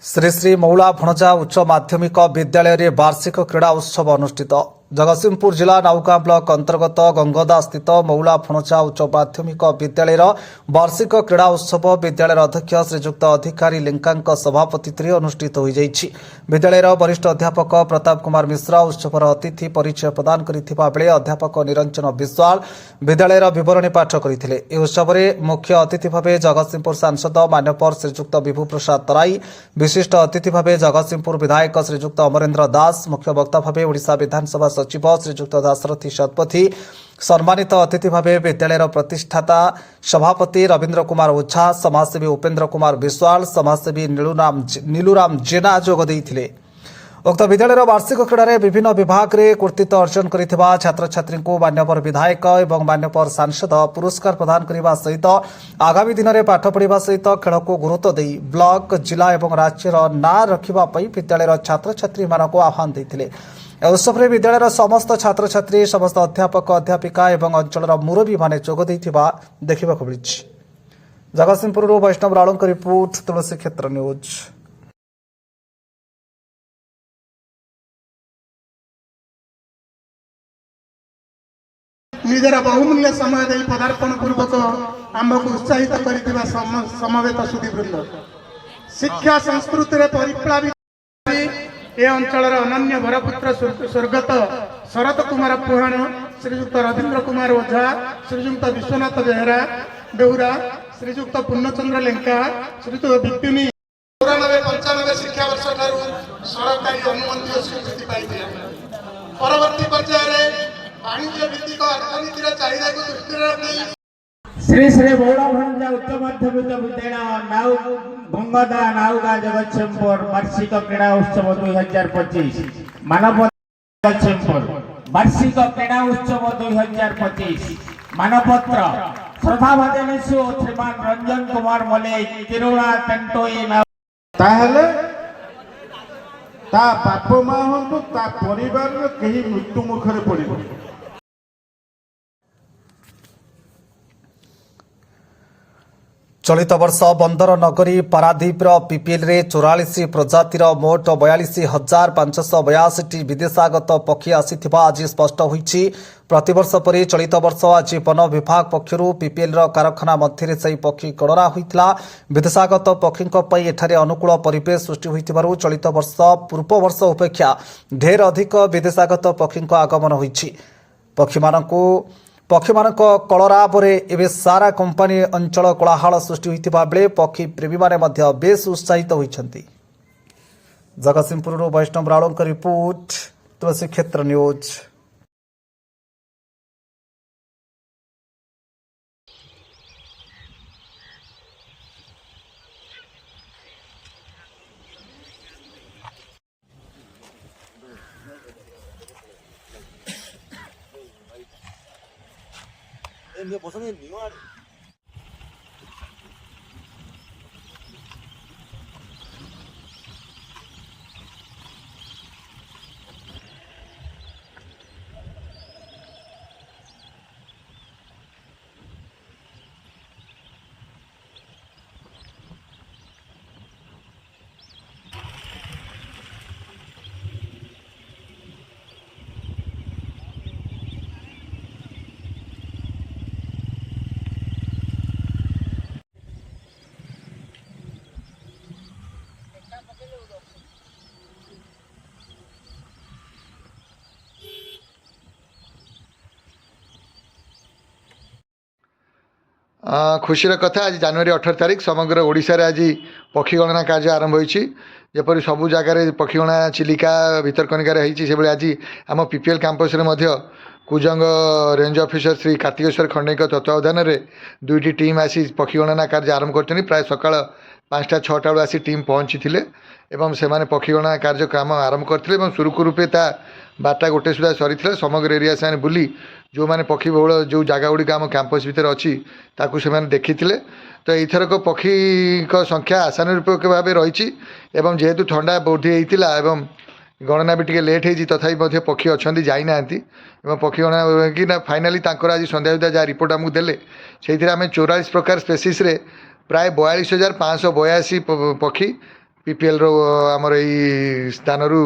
श्री श्री मौला भणजा उच्च माध्यमिक विद्यालय वार्षिक क्रीड़ा उत्सव अनुष्ठित जगतसिंहपुर जिला नाउगां ब्लॉक अंतर्गत गंगदा स्थित मौला भणजा उच्च माध्यमिक विद्यालय वार्षिक क्रीड़ा उत्सव विद्यालय अध्यक्ष श्रीजुक्त अधिकारी लिंका सभापति अनुष्ठित हो जाइछि। विद्यालय वरिष्ठ अध्यापक प्रताप कुमार मिश्रा उत्सवर अतिथि परिचय प्रदान करथिबा बेले अध्यापक निरंजन विश्वाल विद्यालय विवरणी पाठ करथिले। ए उत्सव में मुख्य अतिथि भाव जगतसिंहपुर सांसद मान्यवर श्रीजुक्त विभू प्रसाद तराई, विशिष्ट अतिथि भाव जगतसिंहपुर विधायक श्रीजुक्त अमरेन्द्र दास, मुख्य वक्ता भाव ओडिशा विधानसभा सचिव श्रीजुक्त दाशरथी शतपथी, सम्मानित अतिथि भाव विद्यालय प्रतिष्ठाता सभापति रवीन्द्र कुमार ओझा, समाजसेवी उपेन्द्र कुमार विश्वाल, समाजसेवी नीलुराम जेना जोग देइथिले। उक्त विद्यालय वार्षिक क्रीड़ा में विभिन्न विभाग में कृतित्व अर्जन करिथिबा छात्र छात्री को मान्यवर विधायक और मान्यवर सांसद पुरस्कार प्रदान करने सहित आगामी दिन में पाठ पढ़ा सहित खेल को गुरुत्व दे ब्लॉक जिला और राज्यर ना रखापी विद्यालय छात्र छात्री को आह्वान देते। उत्सव में विद्यालय समस्त छात्र छात्री समस्त अध्यापक अध्यापिका और अंचल मुरबी माने जोग देथिबा देखा मिली। जगतसिंहपुर वैष्णव राणों रिपोर्ट, तुलसी क्षेत्र न्यूज। निजर बहुमूल्य समय दे पदार्पण पूर्वक आमको उत्साहित कर समवेत सुधीवृंद शिक्षा संस्कृति में परिप्लावित ए अंचल अनन्य भरपुत्र स्वर्गत शरत कुमार पुहाण, श्रीजुक्त रवीन्द्र कुमार ओझा, श्रीजुक्त विश्वनाथ बेहुरा, श्रीजुक्त पूर्णचंद्र लेंका, श्रीजुक्त विपिनी 94-95 शिक्षा वर्ष सरकारी अनुमति और स्वीकृति पाई। परवर्ती पर्याय वाणिज्य भित्तिक अर्थनीतिर चाहिदा को दृष्टि रखी श्री श्री मौला भणजा उच्च माध्यमिक विद्यालय गंगदा नाउगां जगतसिंहपुर वार्षिक क्रीड़ा उत्सव 2025 मानव जगतसिंहपुर वार्षिक क्रीड़ा उत्सव 2025 मानपत्र श्रद्धा भाजनेशु श्रीमान रंजन कुमार मल्लिक तिरुणा टेंटोई ताहले ता बाप माँ हूँ ता परिवार कहीं मृत्यु मुखरे पड़े। चलित वर्ष बंदर नगरी पारादीप पीपीएल रे 44 प्रजातिर मोट 42,582 विदेशागत पक्षी आसीथिबा आज स्पष्ट होईछि। प्रतिवर्ष परि चलित वर्ष आज वन विभाग पक्षरु पीपीएल कारखाना मध्य से पक्षी गणना होइतिला। विदेशागत पक्षींक पई एठारे अनुकूल परिवेश सृष्टि होइतिबारु चलित वर्ष पूर्व वर्ष अपेक्षा ढेर अधिक विदेशागत पक्षींक आगमन होइछि। पक्षीमानक कलराबरे एवं सारा कंपानी अंचल कोलाहल सृष्टि होइतिबा बेले पक्षी प्रेमी माने मध्य बेस उत्साहित होइछन्ति। जगतसिंहपुर वैष्णव राणों रिपोर्ट, तुलसी क्षेत्र न्यूज। खुशीर कथा आज जनवरी 18 तारिख समग्र ओडिशा रे आज पक्षी गणना कार्य आरंभ होईछि। जेपरि सबु जगार पक्षी गणना चिलिका भितरकनिकार होईछि सेबळे आज आम पीपीएल कैंपस रे मध्य कुजंग रेंज ऑफिसर श्री कार्तिकेश्वर खंडे तत्वावधान में दुईटी टीम आसी पक्षी गणना कार्य आरंभ करते। प्राय सकाळ 5टा 6टा आसी टीम पहुँची एवं से पक्षी गणना कार्य काम आरंभ करते। सुरुखुरूपे ता 12टा 1 सुधा सरी समग्र एरिया से बुली जो मैंने पक्षी बहुल जो जगह गुड़िक आम कैंपस भितर अच्छी ताकू से देखी तो यथरक पक्षी संख्या आशानुरूपक भाव रही जेहेतु ठंडा बढ़ी होता एवं गणना भी टे लेट हो तथापि पक्षी अच्छा जाना पक्षी गणना कि फाइनाली आज संध्या सुधा जहाँ रिपोर्ट आमको देले से आम 44 प्रकार स्पेसीस प्राय 42,582 पक्षी ପିପିଏଲ୍ର ଆମର ଏଇ ସ୍ଥାନରୁ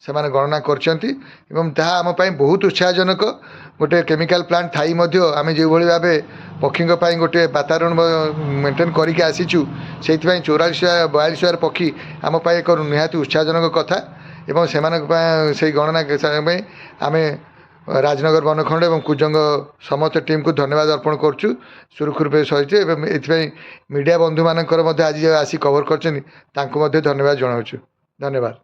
ସେମାନେ ଗଣନା କରିଛନ୍ତି ଏବଂ ତାହା ଆମ ପାଇଁ ବହୁତ ଉତ୍ସାହଜନକ। ଗୋଟେ କେମିକାଲ୍ ପ୍ଲାଣ୍ଟ ଥାଇ ମଧ୍ୟ ଆମେ ଯେଉଁଭଳି ଭାବେ ପକ୍ଷୀଙ୍କ ପାଇଁ ଗୋଟେ ବାତାବରଣ ମେଣ୍ଟେନ୍ କରିକି ଆସିଛୁ, ସେଇଥିପାଇଁ 44,000 ପକ୍ଷୀ ଆମ ପାଇଁ ଏକ ନିହାତି ଉତ୍ସାହଜନକ କଥା ଏବଂ ସେମାନଙ୍କ ପାଇଁ ସେଇ ଗଣନା ପାଇଁ ଆମେ ରାଜନଗର ବନଖଣ୍ଡ ଏବଂ କୁଜଙ୍ଗ ସମସ୍ତ ଟିମ୍କୁ ଧନ୍ୟବାଦ ଅର୍ପଣ କରୁଛୁ ସୁରୁଖୁରୁରେ ସହିତ। ଏବଂ ଏଥିପାଇଁ ମିଡ଼ିଆ ବନ୍ଧୁମାନଙ୍କର ମଧ୍ୟ ଆଜି ଆସି କଭର କରିଛନ୍ତି, ତାଙ୍କୁ ମଧ୍ୟ ଧନ୍ୟବାଦ ଜଣାଉଛୁ। ଧନ୍ୟବାଦ।